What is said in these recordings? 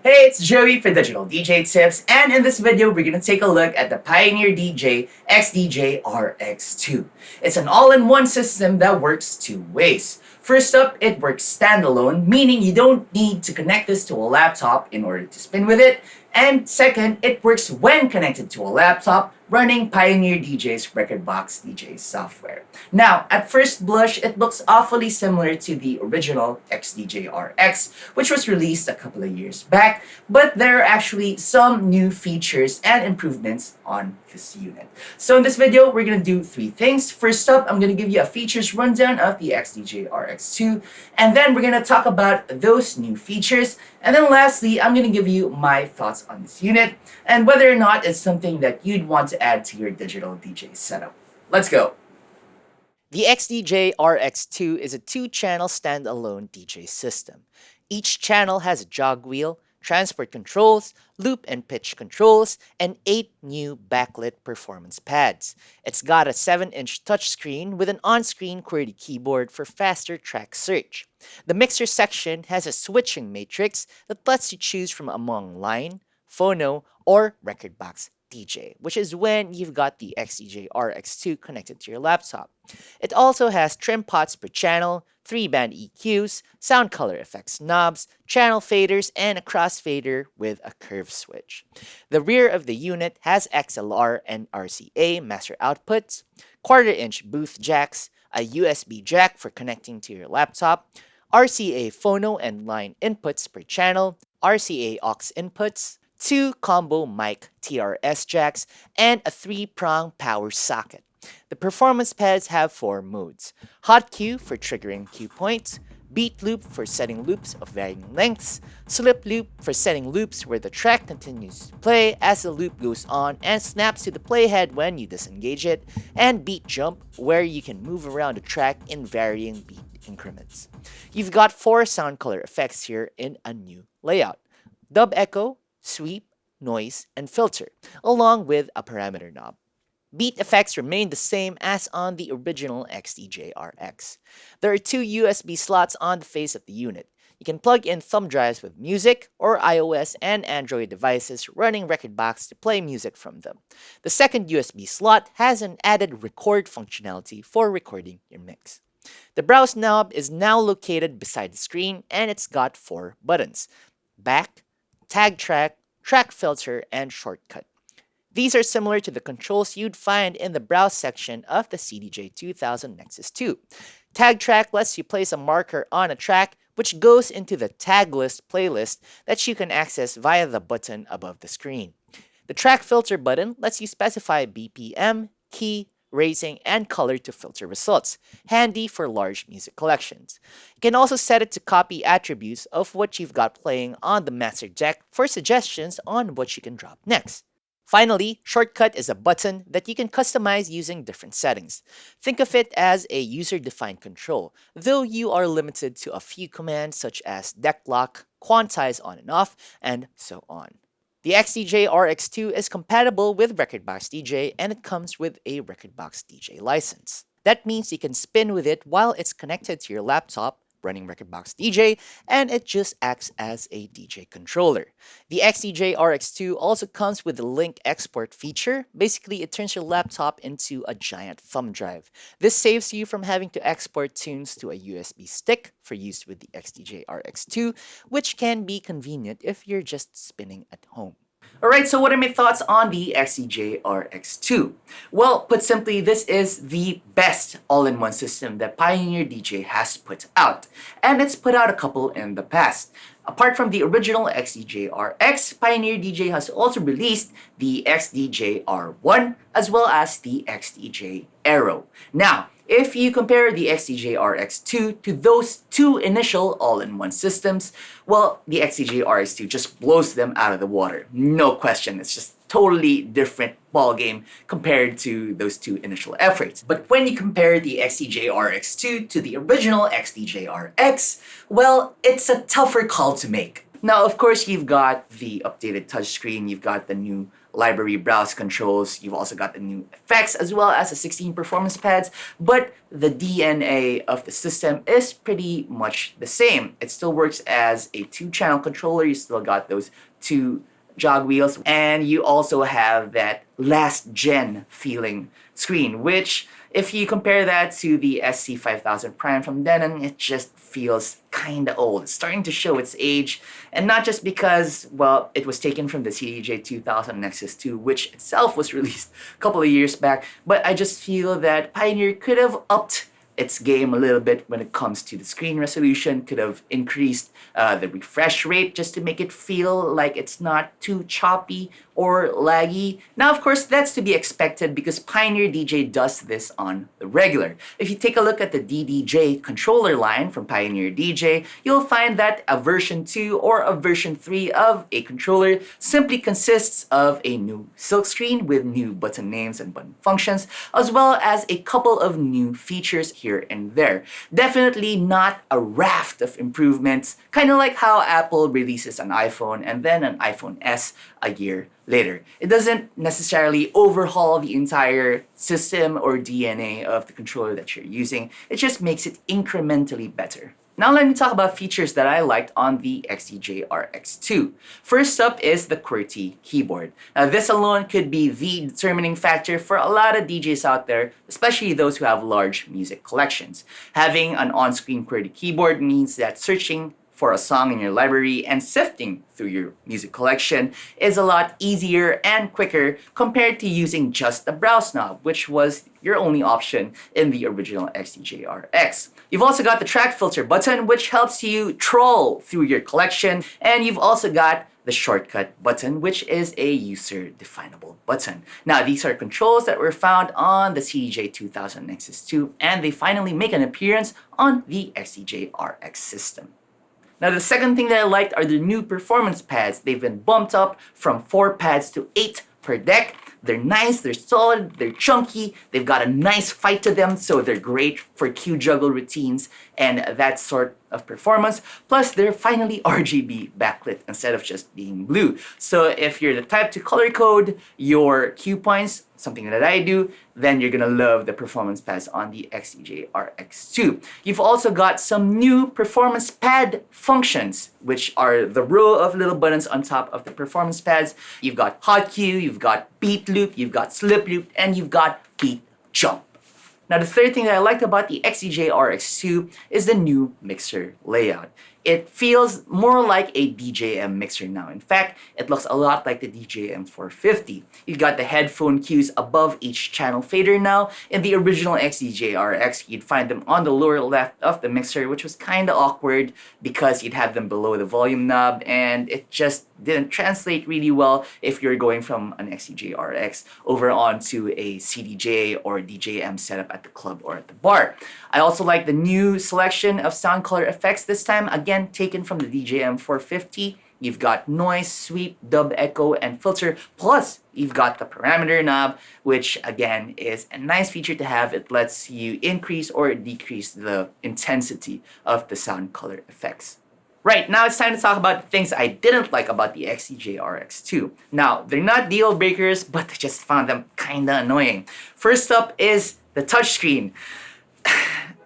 Hey, it's Joey for Digital DJ Tips, and in this video, we're gonna take a look at the Pioneer DJ XDJ-RX2. It's an all-in-one system that works two ways. First up, it works standalone, meaning you don't need to connect this to a laptop in order to spin with it. And second, it works when connected to a laptop running Pioneer DJ's Record Box DJ software. Now, at first blush, it looks awfully similar to the original XDJ-RX, which was released a couple of years back, but there are actually some new features and improvements on this unit. So in this video, we're gonna do three things. First up, I'm gonna give you a features rundown of the XDJ-RX2, and then we're gonna talk about those new features, and then lastly, I'm gonna give you my thoughts on this unit and whether or not it's something that you'd want to add to your digital DJ setup. Let's go. The XDJ-RX2 is a two-channel standalone DJ system. Each channel has a jog wheel, transport controls, loop and pitch controls, and 8 new backlit performance pads. It's got a 7-inch touchscreen with an on-screen QWERTY keyboard for faster track search. The mixer section has a switching matrix that lets you choose from among line, phono, or record box DJ, which is when you've got the XDJ-RX2 connected to your laptop. It also has trim pots per channel, 3-band EQs, sound color effects knobs, channel faders, and a crossfader with a curve switch. The rear of the unit has XLR and RCA master outputs, quarter-inch booth jacks, a USB jack for connecting to your laptop, RCA phono and line inputs per channel, RCA aux inputs, 2 combo mic TRS jacks, and a 3-prong power socket. The performance pads have 4 modes: hot cue for triggering cue points, beat loop for setting loops of varying lengths, slip loop for setting loops where the track continues to play as the loop goes on and snaps to the playhead when you disengage it, and beat jump where you can move around the track in varying beat increments. You've got 4 sound color effects here in a new layout: dub echo, sweep, noise, and filter, along with a parameter knob. Beat effects remain the same as on the original XDJ-RX. There are 2 USB slots on the face of the unit. You can plug in thumb drives with music, or iOS and Android devices running rekordbox to play music from them. The second USB slot has an added record functionality for recording your mix. The browse knob is now located beside the screen, and it's got 4 buttons: back, tag track, track filter, and shortcut. These are similar to the controls you'd find in the browse section of the CDJ-2000 Nexus 2. Tag track lets you place a marker on a track, which goes into the tag list playlist that you can access via the button above the screen. The track filter button lets you specify BPM, key, raising, and color to filter results, handy for large music collections. You can also set it to copy attributes of what you've got playing on the master deck for suggestions on what you can drop next. Finally, Shortcut is a button that you can customize using different settings. Think of it as a user-defined control, though you are limited to a few commands such as deck lock, quantize on and off, and so on. The XDJ-RX2 is compatible with rekordbox DJ, and it comes with a rekordbox DJ license. That means you can spin with it while it's connected to your laptop running rekordbox DJ, and it just acts as a DJ controller. The XDJ-RX2 also comes with the link export feature. Basically, it turns your laptop into a giant thumb drive. This saves you from having to export tunes to a USB stick for use with the XDJ-RX2, which can be convenient if you're just spinning at home. Alright, so what are my thoughts on the XDJ-RX2? Well, put simply, this is the best all-in-one system that Pioneer DJ has put out, and it's put out a couple in the past. Apart from the original XDJ-RX, Pioneer DJ has also released the XDJ-R1 as well as the XDJ-Aero. Now, if you compare the XDJ-RX2 to those 2 initial all-in-one systems, well, the XDJ-RX2 just blows them out of the water. No question, it's just totally different ballgame compared to those 2 initial efforts. But when you compare the XDJ-RX2 to the original XDJ-RX, well, it's a tougher call to make. Now, of course, you've got the updated touchscreen, you've got the new library browse controls. You've also got the new effects as well as the 16 performance pads, but the DNA of the system is pretty much the same. It still works as a 2-channel controller. You still got those 2 jog wheels, and you also have that last gen feeling screen, which if you compare that to the SC5000 Prime from Denon, it just feels kinda old. It's starting to show its age, and not just because, well, it was taken from the CDJ-2000 Nexus 2, which itself was released a couple of years back, but I just feel that Pioneer could have upped its game a little bit when it comes to the screen resolution, could have increased the refresh rate just to make it feel like it's not too choppy or laggy. Now, of course, that's to be expected because Pioneer DJ does this on the regular. If you take a look at the DDJ controller line from Pioneer DJ, you'll find that a version 2 or a version 3 of a controller simply consists of a new silk screen with new button names and button functions, as well as a couple of new features here and there. Definitely not a raft of improvements, kind of like how Apple releases an iPhone and then an iPhone S a year later. It doesn't necessarily overhaul the entire system or DNA of the controller that you're using. It just makes it incrementally better. Now let me talk about features that I liked on the XDJ-RX2. First up is the QWERTY keyboard. Now this alone could be the determining factor for a lot of DJs out there, especially those who have large music collections. Having an on-screen QWERTY keyboard means that searching for a song in your library and sifting through your music collection is a lot easier and quicker compared to using just the browse knob, which was your only option in the original XDJ-RX. You've also got the track filter button, which helps you troll through your collection, and you've also got the shortcut button, which is a user-definable button. Now, these are controls that were found on the CDJ-2000 Nexus 2, and they finally make an appearance on the XDJ-RX system. Now, the second thing that I liked are the new performance pads. They've been bumped up from 4 pads to 8 per deck. They're nice, they're solid, they're chunky, they've got a nice fight to them, so they're great for cue juggle routines and that sort of performance. Plus, they're finally RGB backlit instead of just being blue. So if you're the type to color code your cue points, something that I do, then you're gonna love the performance pads on the XDJ-RX2. You've also got some new performance pad functions, which are the row of little buttons on top of the performance pads. You've got hot cue, you've got beat loop, you've got slip loop, and you've got beat jump. Now, the third thing that I liked about the XDJ-RX2 is the new mixer layout. It feels more like a DJM mixer now. In fact, it looks a lot like the DJM450. You've got the headphone cues above each channel fader now. In the original XDJ-RX, you'd find them on the lower left of the mixer, which was kind of awkward because you'd have them below the volume knob, and it just didn't translate really well if you're going from an XDJ-RX over onto a CDJ or DJM setup at the club or at the bar. I also like the new selection of sound color effects this time, again taken from the DJM450. You've got noise, sweep, dub, echo, and filter, plus you've got the parameter knob, which again is a nice feature to have. It lets you increase or decrease the intensity of the sound color effects. Right, now it's time to talk about the things I didn't like about the XDJ-RX2. Now, they're not deal breakers, but I just found them kinda annoying. First up is the touchscreen.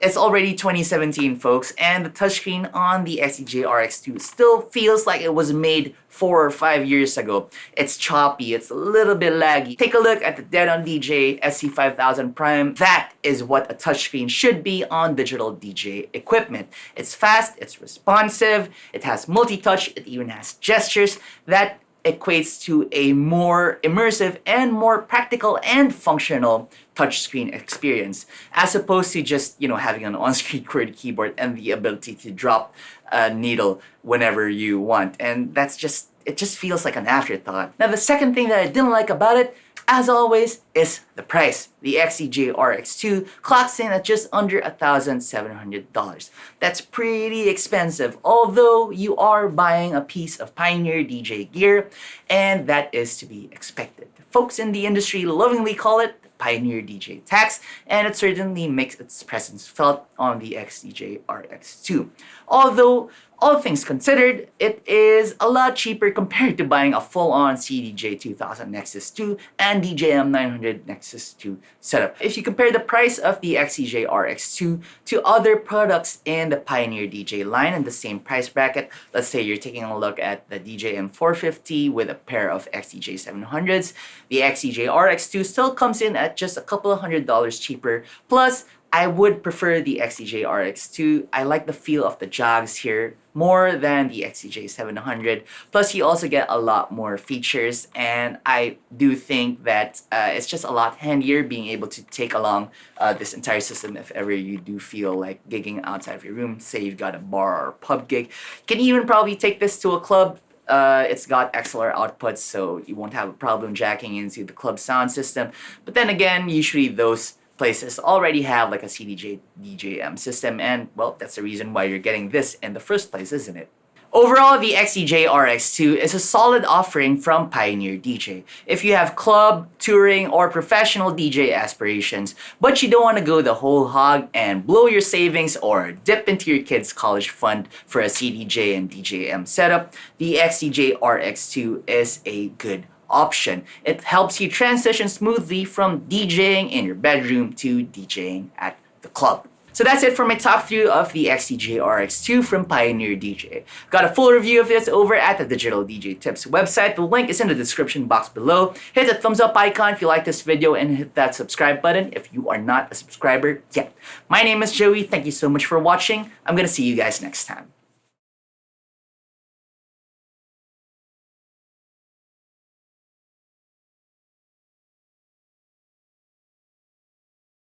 It's already 2017, folks, and the touchscreen on the XDJ-RX2 still feels like it was made 4 or 5 years ago. It's choppy, it's a little bit laggy. Take a look at the Denon DJ SC5000 Prime. That is what a touchscreen should be on digital DJ equipment. It's fast, it's responsive, it has multi-touch, it even has gestures. That equates to a more immersive and more practical and functional touchscreen experience, as opposed to just, having an on-screen QWERTY keyboard and the ability to drop a needle whenever you want. And it just feels like an afterthought. Now, the second thing that I didn't like about it, as always, is the price. The XDJ-RX2 clocks in at just under $1,700. That's pretty expensive, although you are buying a piece of Pioneer DJ gear, and that is to be expected. Folks in the industry lovingly call it the Pioneer DJ tax, and it certainly makes its presence felt on the XDJ-RX2. Although all things considered, it is a lot cheaper compared to buying a full-on CDJ 2000 Nexus 2 and DJM 900 Nexus 2 setup. If you compare the price of the XDJ-RX2 to other products in the Pioneer DJ line in the same price bracket, let's say you're taking a look at the DJM 450 with a pair of XDJ 700s, the XDJ-RX2 still comes in at just a couple of $100 cheaper. Plus, I would prefer the XDJ-RX2. I like the feel of the jogs here more than the XDJ-700. Plus, you also get a lot more features, and I do think that it's just a lot handier being able to take along this entire system if ever you do feel like gigging outside of your room. Say you've got a bar or pub gig. You can even probably take this to a club. It's got XLR outputs, so you won't have a problem jacking into the club sound system. But then again, usually those places already have like a CDJ DJM system, and well, that's the reason why you're getting this in the first place, isn't it? Overall, the XDJ-RX2 is a solid offering from Pioneer DJ. If you have club, touring, or professional DJ aspirations, but you don't want to go the whole hog and blow your savings or dip into your kid's college fund for a CDJ and DJM setup, the XDJ-RX2 is a good option. It helps you transition smoothly from DJing in your bedroom to DJing at the club. So that's it for my talk through of the XDJ-RX2 from Pioneer DJ. Got a full review of this over at the Digital DJ Tips website. The link is in the description box below. Hit the thumbs up icon if you like this video and hit that subscribe button if you are not a subscriber yet. My name is Joey. Thank you so much for watching. I'm gonna see you guys next time.